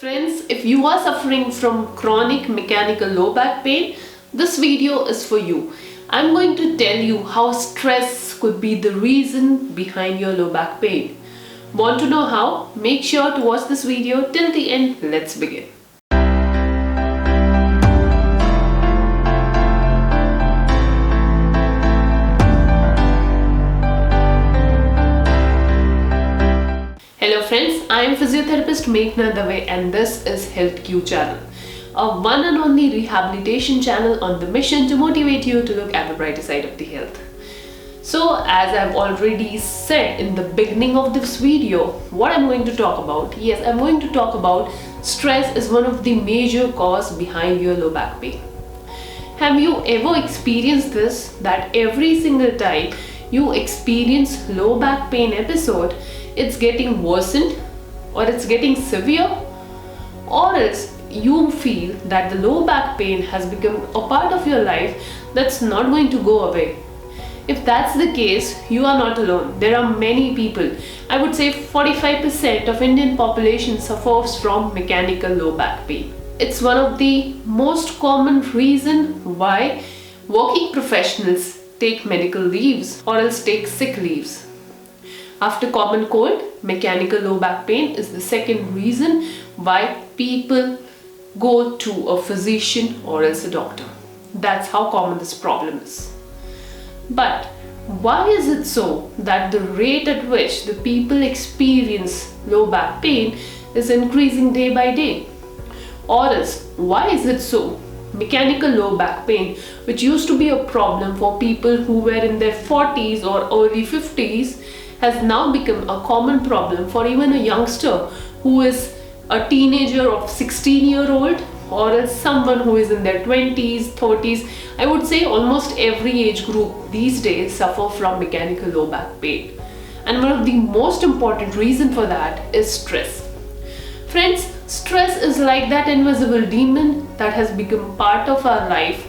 Friends, if you are suffering from chronic mechanical low back pain, this video is for you. I'm going to tell you how stress could be the reason behind your low back pain. Want to know how? Make sure to watch this video till the end. Let's begin. Hello friends, I am physiotherapist Meghana and this is Health Q channel, a one and only rehabilitation channel on the mission to motivate you to look at the brighter side of the health. So as I've already said in the beginning of this video, what I'm going to talk about, yes, I'm going to talk about stress is one of the major cause behind your low back pain. Have you ever experienced this, that every single time you experience low back pain episode, it's getting worsened or it's getting severe, or else you feel that the low back pain has become a part of your life that's not going to go away? If that's the case, you are not alone. There are many people. I would say 45% of Indian population suffers from mechanical low back pain. It's one of the most common reason why working professionals take medical leaves or else take sick leaves. After common cold, mechanical low back pain is the second reason why people go to a physician or else a doctor. That's how common this problem is. But why is it so that the rate at which the people experience low back pain is increasing day by day? Or else, why is it so? Mechanical low back pain, which used to be a problem for people who were in their 40s or early 50s, has now become a common problem for even a youngster who is a teenager of 16-year-old or else someone who is in their 20s, 30s. I would say almost every age group these days suffer from mechanical low back pain. And one of the most important reasons for that is stress. Friends, stress is like that invisible demon that has become part of our life,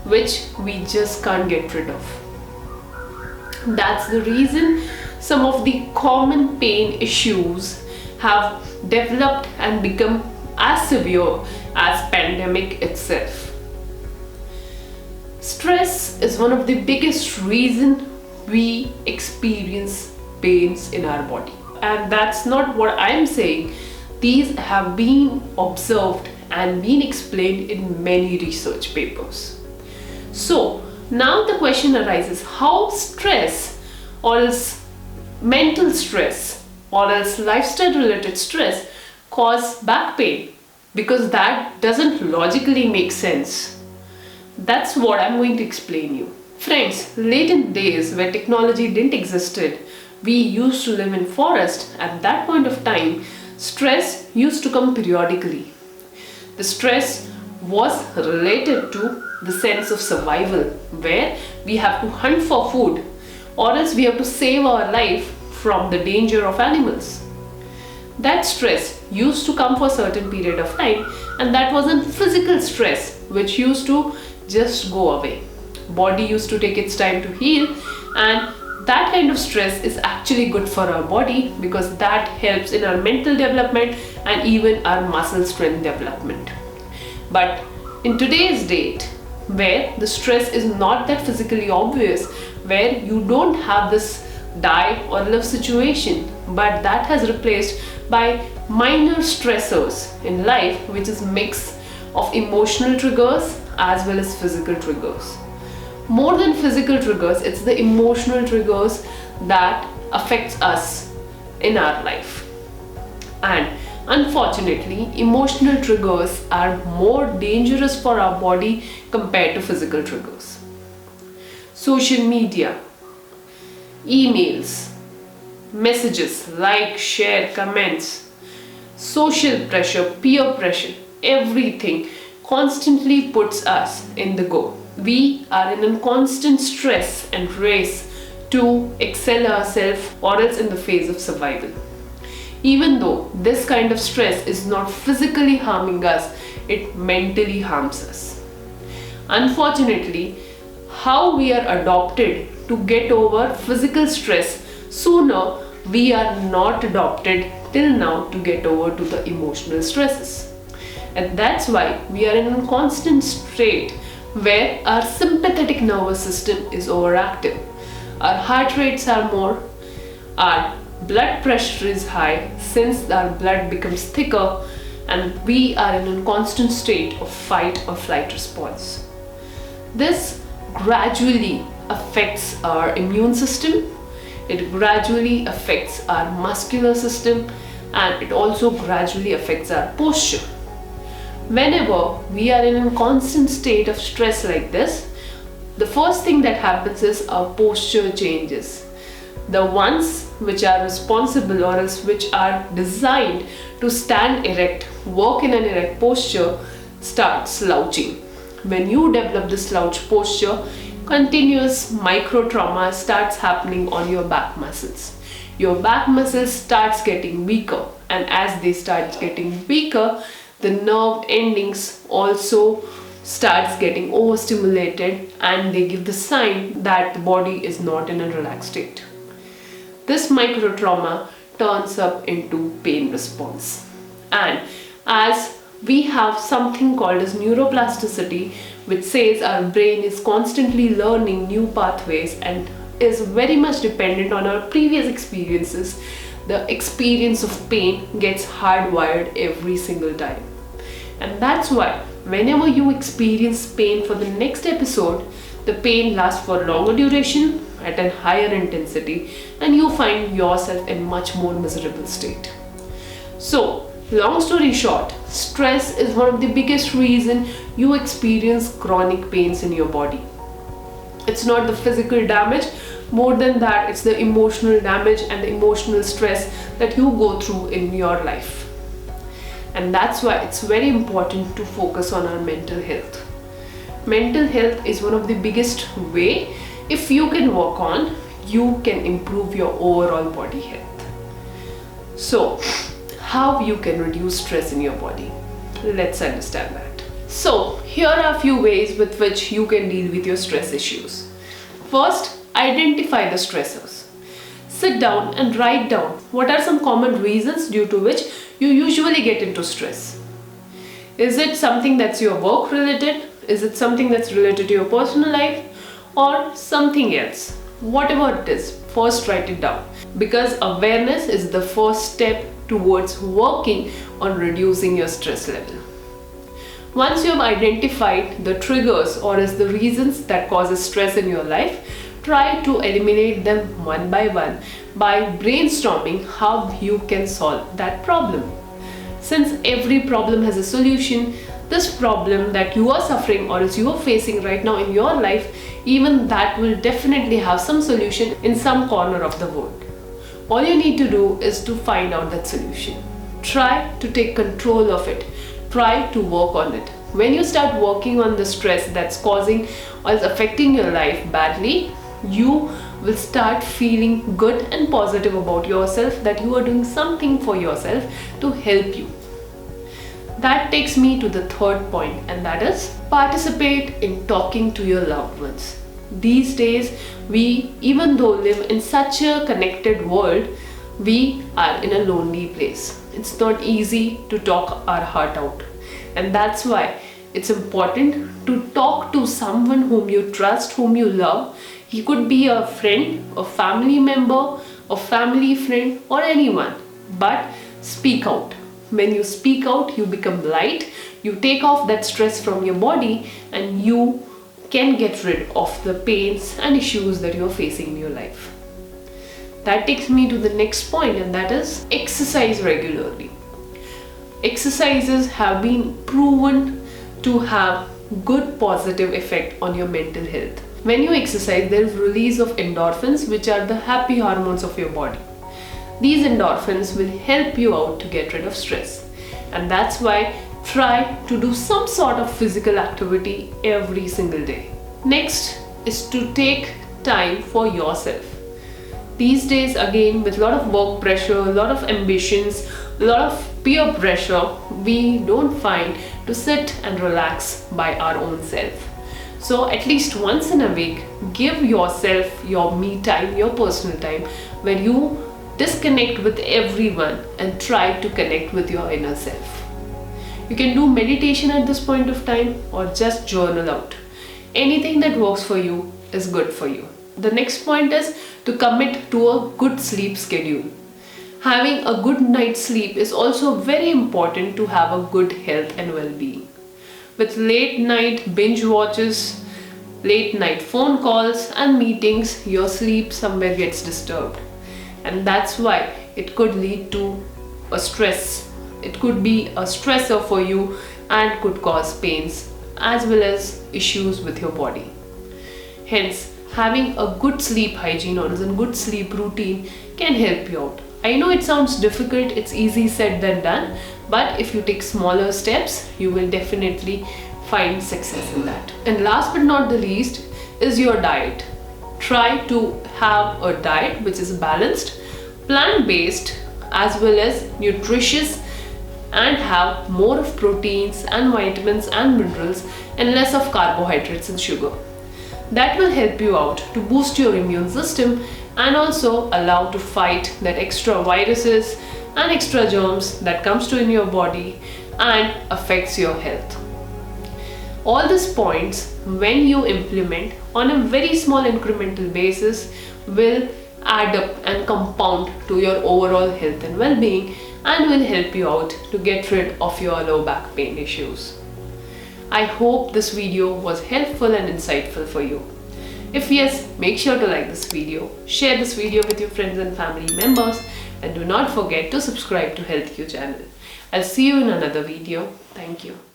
which we just can't get rid of. That's the reason some of the common pain issues have developed and become as severe as pandemic itself. Stress is one of the biggest reasons we experience pains in our body. And that's not what I'm saying. These have been observed and been explained in many research papers. So now the question arises, how stress or else mental stress or else lifestyle related stress cause back pain? Because that doesn't logically make sense. That's what I'm going to explain you. Friends, late in days where technology didn't existed, we used to live in forest. At that point of time, stress used to come periodically. The stress was related to the sense of survival, where we have to hunt for food or else we have to save our life from the danger of animals. That stress used to come for a certain period of time, and that wasn't physical stress which used to just go away. Body used to take its time to heal, and that kind of stress is actually good for our body because that helps in our mental development and even our muscle strength development. But in today's date, where the stress is not that physically obvious, where you don't have this die or live situation, but that has replaced by minor stressors in life, which is mix of emotional triggers as well as physical triggers. More than physical triggers, it's the emotional triggers that affects us in our life. And unfortunately, emotional triggers are more dangerous for our body compared to physical triggers. Social media, emails, messages, like, share, comments, social pressure, peer pressure, everything constantly puts us in the go. We are in a constant stress and race to excel ourselves or else in the phase of survival. Even though this kind of stress is not physically harming us, it mentally harms us. Unfortunately, how we are adopted to get over physical stress sooner, we are not adopted till now to get over to the emotional stresses. And that's why we are in a constant state where our sympathetic nervous system is overactive. Our heart rates are more, our blood pressure is high since our blood becomes thicker, and we are in a constant state of fight or flight response. This gradually affects our immune system, it gradually affects our muscular system, and it also gradually affects our posture. Whenever we are in a constant state of stress like this, the first thing that happens is our posture changes. The ones which are responsible or else which are designed to stand erect, work in an erect posture, start slouching. When you develop this slouch posture, continuous micro trauma starts happening on your back muscles. Your back muscles starts getting weaker, and as they start getting weaker, the nerve endings also starts getting overstimulated, and they give the sign that the body is not in a relaxed state. This micro trauma turns up into pain response, and as we have something called as neuroplasticity, which says our brain is constantly learning new pathways and is very much dependent on our previous experiences, the experience of pain gets hardwired every single time. And that's why whenever you experience pain for the next episode, the pain lasts for longer duration at a higher intensity, and you find yourself in much more miserable state. So, long story short, stress is one of the biggest reason you experience chronic pains in your body. It's not the physical damage, more than that, it's the emotional damage and the emotional stress that you go through in your life. And that's why it's very important to focus on our mental health. Mental health is one of the biggest way, if you can work on, you can improve your overall body health. So, how you can reduce stress in your body? Let's understand that. So, here are a few ways with which you can deal with your stress issues. First, identify the stressors. Sit down and write down what are some common reasons due to which you usually get into stress. Is it something that's your work related? Is it something that's related to your personal life? Or something else? Whatever it is, first write it down, because awareness is the first step towards working on reducing your stress level. Once you have identified the triggers or is the reasons that causes stress in your life, try to eliminate them one by brainstorming how you can solve that problem. Since every problem has a solution, this problem that you are suffering or is you are facing right now in your life, even that will definitely have some solution in some corner of the world. All you need to do is to find out that solution. Try to take control of it. Try to work on it. When you start working on the stress that's causing or is affecting your life badly, you will start feeling good and positive about yourself, that you are doing something for yourself to help you. That takes me to the third point, and that is participate in talking to your loved ones. These days, we, even though live in such a connected world, we are in a lonely place. It's not easy to talk our heart out. And that's why it's important to talk to someone whom you trust, whom you love. He could be a friend, a family member, a family friend, or anyone. But speak out. When you speak out, you become light. You take off that stress from your body, and you can get rid of the pains and issues that you're facing in your life. That takes me to the next point, and that is exercise regularly. Exercises have been proven to have good positive effect on your mental health. When you exercise, there is release of endorphins, which are the happy hormones of your body. These endorphins will help you out to get rid of stress. And that's why try to do some sort of physical activity every single day. Next is to take time for yourself. These days, again, with a lot of work pressure, a lot of ambitions, a lot of peer pressure, we don't find to sit and relax by our own self. So at least once in a week, give yourself your me time, your personal time, where you disconnect with everyone and try to connect with your inner self. You can do meditation at this point of time or just journal out. Anything that works for you is good for you. The next point is to commit to a good sleep schedule. Having a good night's sleep is also very important to have a good health and well-being. With late night binge watches, late night phone calls and meetings, your sleep somewhere gets disturbed. And that's why it could lead to a stress. It could be a stressor for you and could cause pains as well as issues with your body. Hence, having a good sleep hygiene or a good sleep routine can help you out. I know it sounds difficult, it's easy said than done, but if you take smaller steps, you will definitely find success in that. And last but not the least is your diet. Try to have a diet which is balanced, plant-based as well as nutritious, and have more of proteins and vitamins and minerals and less of carbohydrates and sugar. That will help you out to boost your immune system and also allow to fight that extra viruses and extra germs that comes to in your body and affects your health. All these points, when you implement on a very small incremental basis, will add up and compound to your overall health and well-being and will help you out to get rid of your low back pain issues. I hope this video was helpful and insightful for you. If yes, make sure to like this video, share this video with your friends and family members, and do not forget to subscribe to HealthQ channel. I'll see you in another video. Thank you.